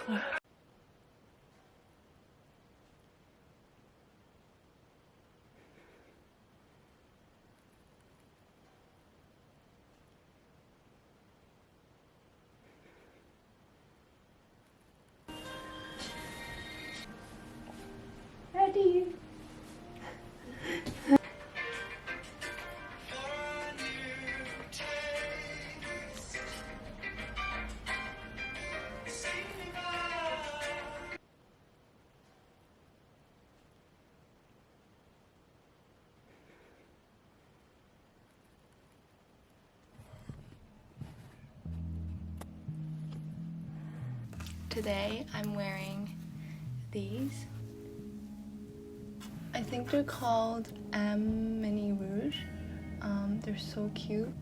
Ready? Today I'm wearing these. I think they're called Mini Rouge. They're so cute.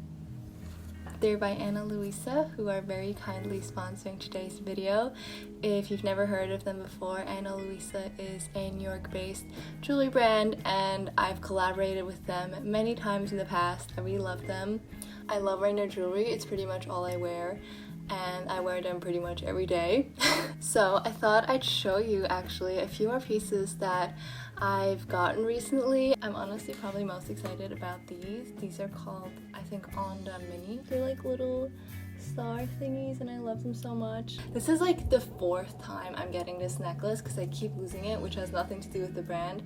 They're by Ana Luisa, who are very kindly sponsoring today's video. If you've never heard of them before, Ana Luisa is a New York-based jewelry brand, and I've collaborated with them many times in the past. I really love them. I love wearing their jewelry. It's pretty much all I wear, and I wear them pretty much every day. So I thought I'd show you actually a few more pieces that I've gotten recently. I'm honestly probably most excited about these. These are called, I think, Onda Mini. They're like little star thingies and I love them so much. This is like the 4th time I'm getting this necklace because I keep losing it, which has nothing to do with the brand.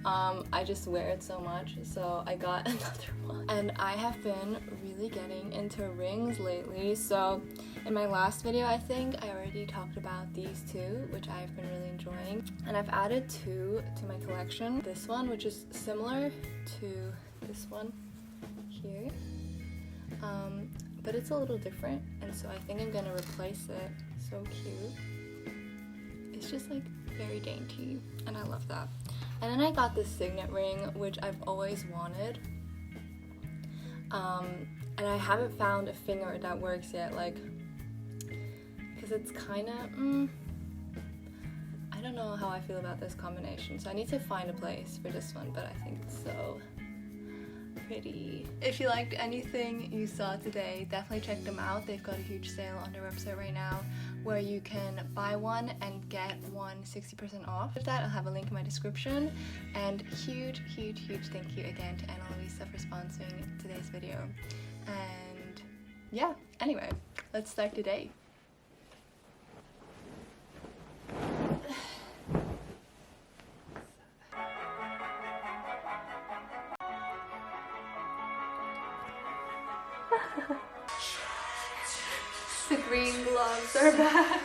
I just wear it so much, so I got another one. And I have been really getting into rings lately, so in my last video I think I already talked about these two, which I've been really enjoying. And I've added 2 to my collection. This one, which is similar to this one here, but it's a little different, and so I think I'm gonna replace it. So cute. It's just like very dainty, and I love that. And then I got this signet ring, which I've always wanted, and I haven't found a finger that works yet, like, because it's kind of, I don't know how I feel about this combination, so I need to find a place for this one, but I think it's so pretty. If you liked anything you saw today, definitely check them out. They've got a huge sale on their website right now where you can buy one and get one 60% off. With that, I'll have a link in my description. And huge thank you again to Ana Luisa for sponsoring today's video. And yeah, anyway, let's start the day. The green gloves are back.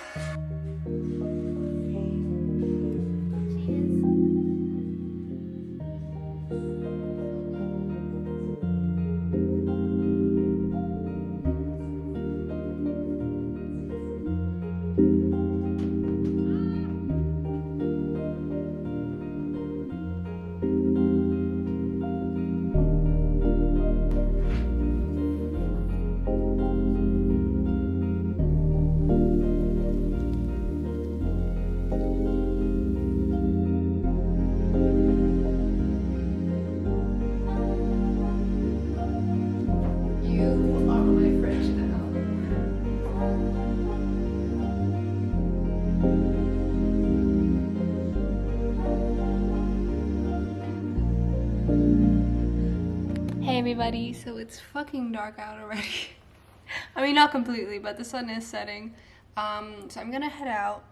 Hey everybody, so it's fucking dark out already. I mean, not completely, but the sun is setting. So I'm gonna head out.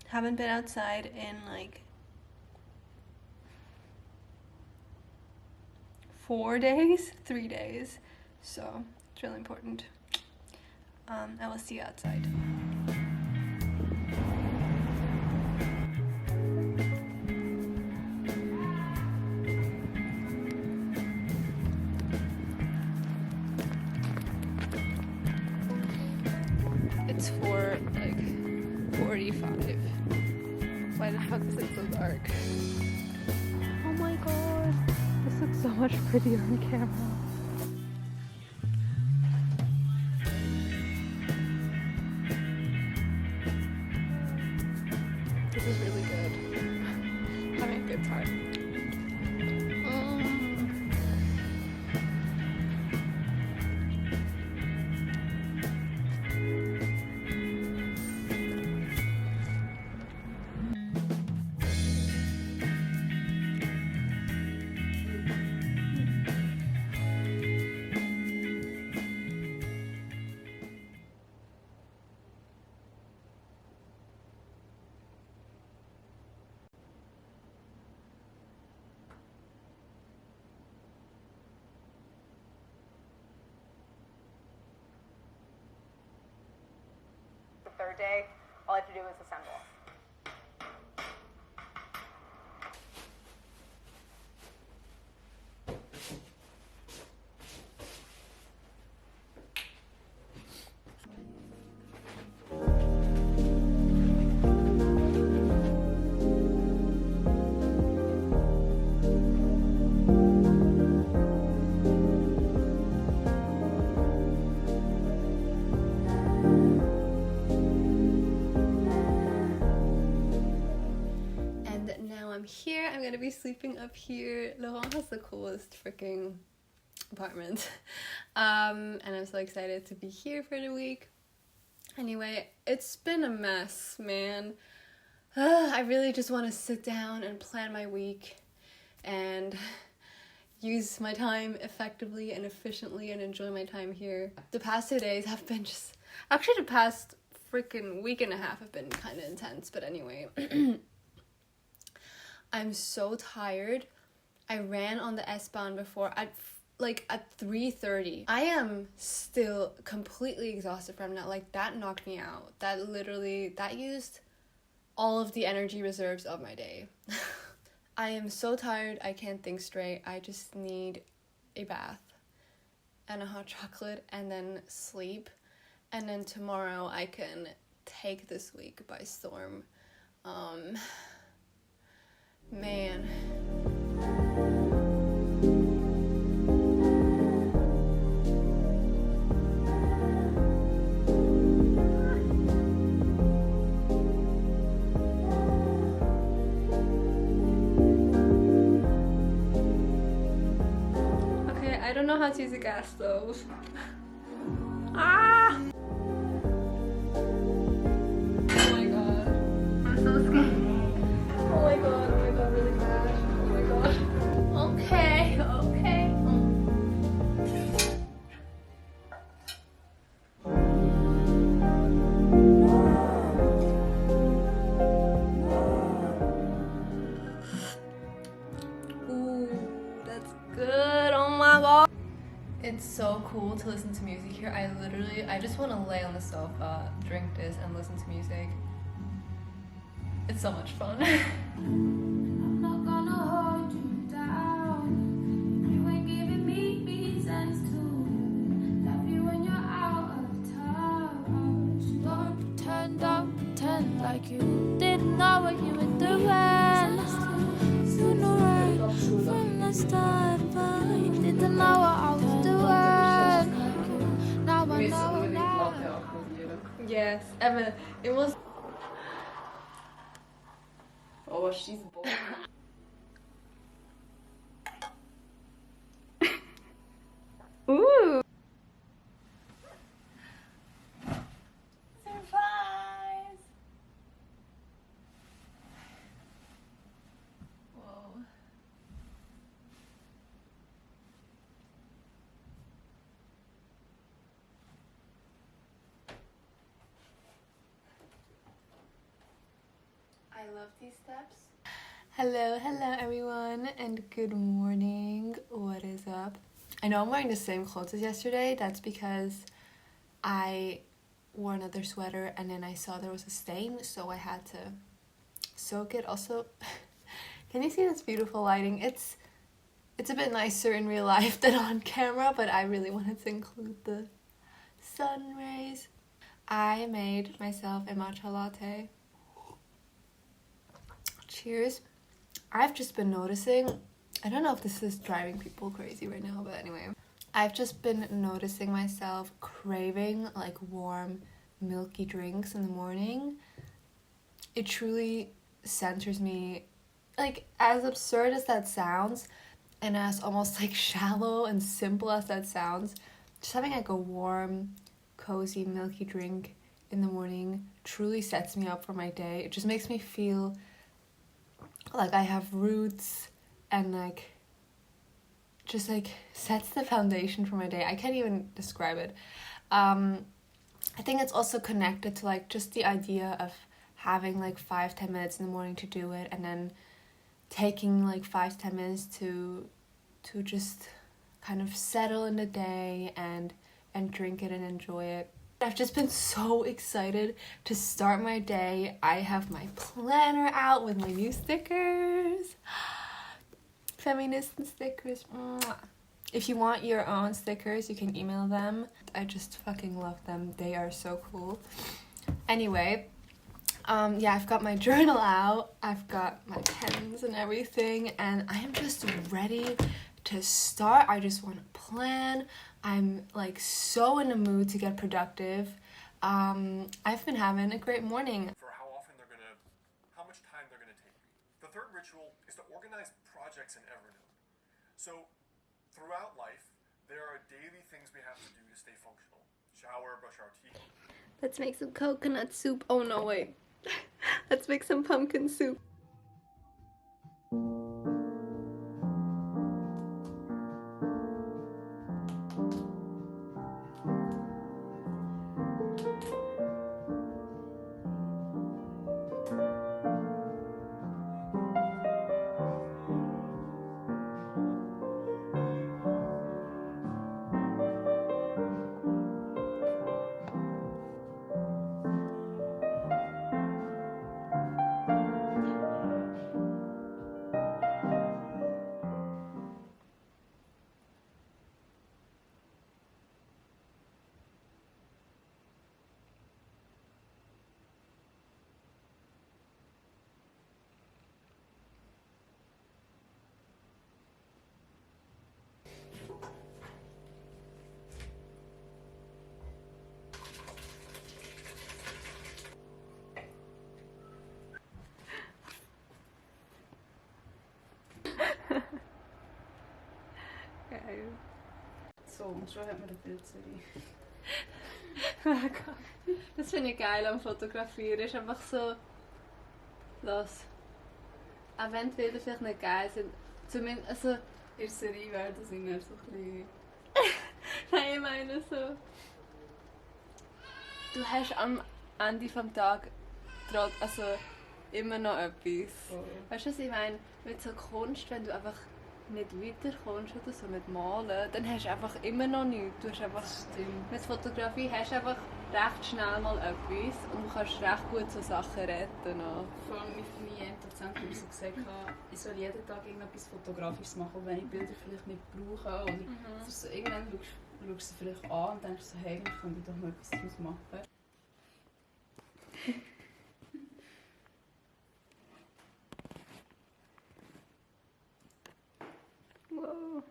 Haven't been outside in like 3 days, so it's really important. I will see you outside. It's for like 45. Why the fuck is it so dark? Oh my god, this looks so much prettier on camera. This is really good. Having a good time. third day, all I have to do is assemble. Here I'm gonna be sleeping up here. Laurent has the coolest freaking apartment, and I'm so excited to be here for the week. Anyway, it's been a mess, man. I really just want to sit down and plan my week and use my time effectively and efficiently and enjoy my time here. The past 2 days have been actually the past freaking week and a half have been kind of intense, but anyway. I'm so tired. I ran on the S-Bahn before at 3:30. I am still completely exhausted from that. Like, that knocked me out. That used all of the energy reserves of my day. I am so tired. I can't think straight. I just need a bath and a hot chocolate and then sleep. And then tomorrow I can take this week by storm. Man. Okay, I don't know how to use a gas stove. Ah! Oh my god. I'm so scared. Oh my god, really bad. Oh my god. Okay. Ooh, that's good. Oh my god. It's so cool to listen to music here. I just want to lay on the sofa, drink this, and listen to music. It's so much fun. I'm not gonna hold you down. You ain't giving me reasons to love you when you're out of touch. Don't pretend like you didn't know what you were doing. You knew right from the start, but you didn't know what I was doing. Now I know now. Yes, Emma, it was. Oh, she's bored. Ooh! Surprise! Whoa. I love these steps. Hello everyone, and good morning. What is up? I know I'm wearing the same clothes as yesterday. That's because I wore another sweater and then I saw there was a stain, so I had to soak it. Also, can you see this beautiful lighting? It's a bit nicer in real life than on camera, but I really wanted to include the sun rays. I made myself a matcha latte. Cheers. I've just been noticing, I don't know if this is driving people crazy right now, but anyway, I've just been noticing myself craving like warm, milky drinks in the morning. It truly centers me. Like, as absurd as that sounds, and as almost like shallow and simple as that sounds, just having like a warm, cozy, milky drink in the morning truly sets me up for my day. It just makes me feel like I have roots and like just like sets the foundation for my day. I can't even describe it. I think it's also connected to like just the idea of having like 5-10 minutes in the morning to do it, and then taking like 5-10 minutes to just kind of settle in the day and drink it and enjoy it. I've just been so excited to start my day. I have my planner out with my new stickers. Feminist stickers. Mwah. If you want your own stickers, you can email them. I just fucking love them. They are so cool. Anyway, yeah, I've got my journal out. I've got my pens and everything, and I am just ready to start. I just want to plan. I'm like so in the mood to get productive. I've been having a great morning. For how much time they're gonna take me. The third ritual is to organize projects in Evernote. So, throughout life, there are daily things we have to do to stay functional. Shower, brush our teeth. Let's make some coconut soup. Oh no, wait. Let's make some pumpkin soup. Geil. So, und schon hat man eine Bildserie. Das finde ich geil am Fotografieren. Ist einfach so. Los. Auch wenn die Bilder vielleicht nicht geil sind. Zumindest. Also. In der Serie wäre das immer so ein bisschen... Nein, ich meine so. Du hast am Ende des Tages also immer noch etwas. Oh. Weißt du, was ich meine? Mit so Kunst, wenn du einfach nicht weiterkommst oder so mit Malen, dann hast du einfach immer noch nichts. Du hast einfach, Stimmt. mit Fotografie hast du einfach recht schnell mal etwas und du kannst recht gut so Sachen retten. Auch. Vor allem mein Dozent hat mir so gesagt, ich soll jeden Tag irgendetwas Fotografisches machen, wenn ich Bilder vielleicht nicht brauche. Oder so, irgendwann schaust du sie vielleicht an und denkst so, hey, ich könnte doch mal etwas daraus machen. Wow.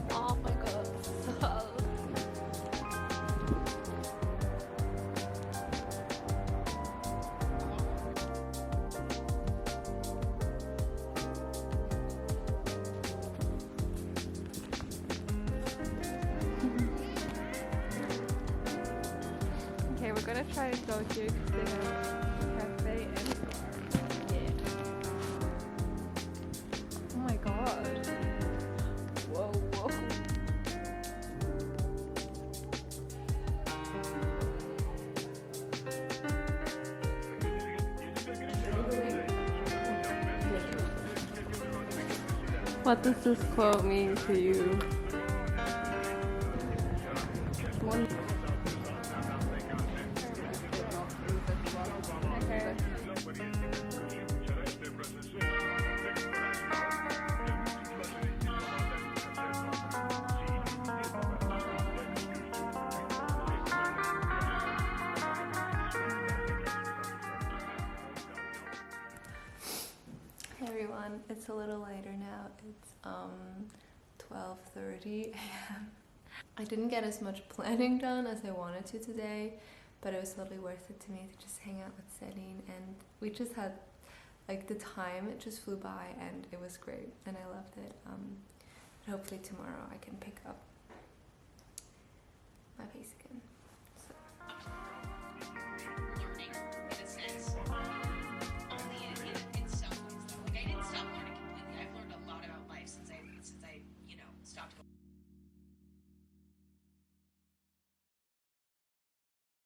Oh my god, so. Okay, we're gonna try to go here because they have a cafe and yeah. Oh my god. Whoa, whoa. What does this quote mean to you? One. Okay. Hey everyone, it's a little later now. It's 12:30 a.m. I didn't get as much planning done as I wanted to today, but it was totally worth it to me to just hang out with Celine, and we just had like the time, it just flew by and it was great and I loved it. Hopefully tomorrow I can pick up my pace again.